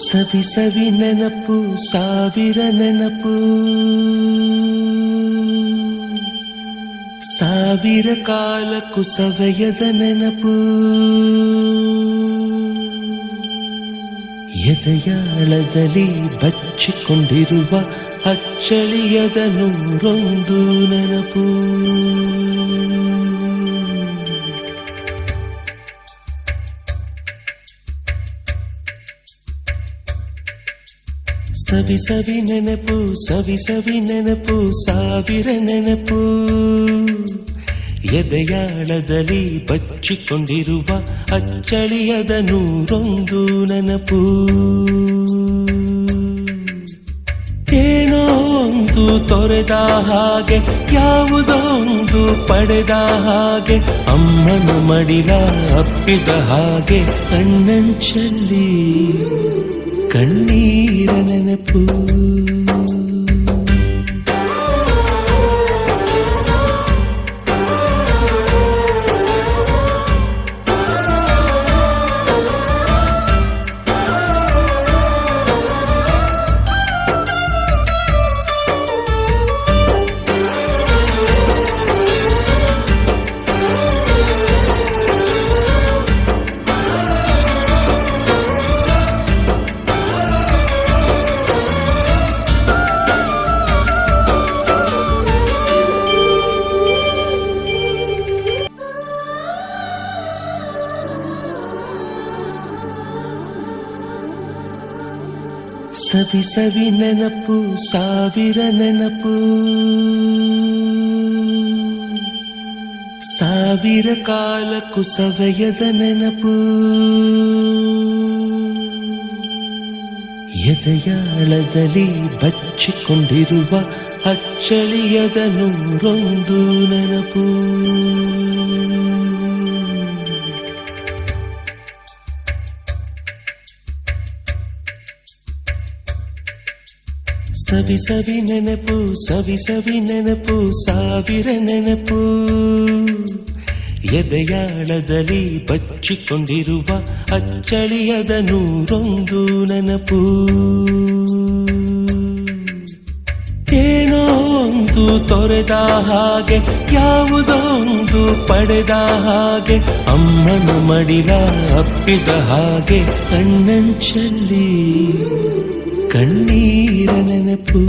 ಸವಿ ಸವಿ ನೆನಪು ಸಾವಿರ ನೆನಪು ಸಾವಿರ ಕಾಲಕ್ಕೂ ಸವೆಯದ ನೆನಪು ಎದೆಯಾಳದಲ್ಲಿ ಬಚ್ಚಿಕೊಂಡಿರುವ ಅಚ್ಚಳಿಯದ ನೂರೊಂದು ನೆನಪು ಸವಿ ಸವಿ ನೆನಪು ಸವಿ ಸವಿ ನೆನಪು ಸಾವಿರ ನೆನಪು ಎದೆಯಾಳದಲ್ಲಿ ಬಚ್ಚಿಕೊಂಡಿರುವ ಅಚ್ಚಳಿಯದ ನೂರೊಂದು ನೆನಪು ಏನೋ ಒಂದು ತೊರೆದ ಹಾಗೆ ಯಾವುದೋ ಒಂದು ಪಡೆದ ಹಾಗೆ ಅಮ್ಮನ ಮಡಿಲ ಅಪ್ಪಿದ ಹಾಗೆ ಕಣ್ಣಂಚಲ್ಲಿ ಕಣ್ಣೀರ ನೆನಪು ಸವಿ ಸವಿ ನೆನಪು ಸಾವಿರ ನೆನಪು ಸಾವಿರ ಕಾಲಕ್ಕೂ ಸವೆಯದ ನೆನಪು ಎದೆಯಾಳದಲ್ಲಿ ಬಚ್ಚಿಕೊಂಡಿರುವ ಅಚ್ಚಳಿಯದ ನೂರೊಂದು ನೆನಪು ಸವಿ ಸವಿ ನೆನಪು ಸವಿ ಸವಿ ನೆನಪು ಸಾವಿರ ನೆನಪು ಎದೆಯಾಳದಲ್ಲಿ ಬಚ್ಚಿಕೊಂಡಿರುವ ಅಚ್ಚಳಿಯದ ನೂರೊಂದು ನೆನಪು ಏನೋ ಒಂದು ತೊರೆದ ಹಾಗೆ ಯಾವುದೋ ಒಂದು ಪಡೆದ ಹಾಗೆ ಅಮ್ಮನ ಮಡಿಲ ಅಪ್ಪಿದ ಹಾಗೆ ಕಣ್ಣಂಚಲ್ಲಿ ಕಣ್ಣೀರ ನೆನಪು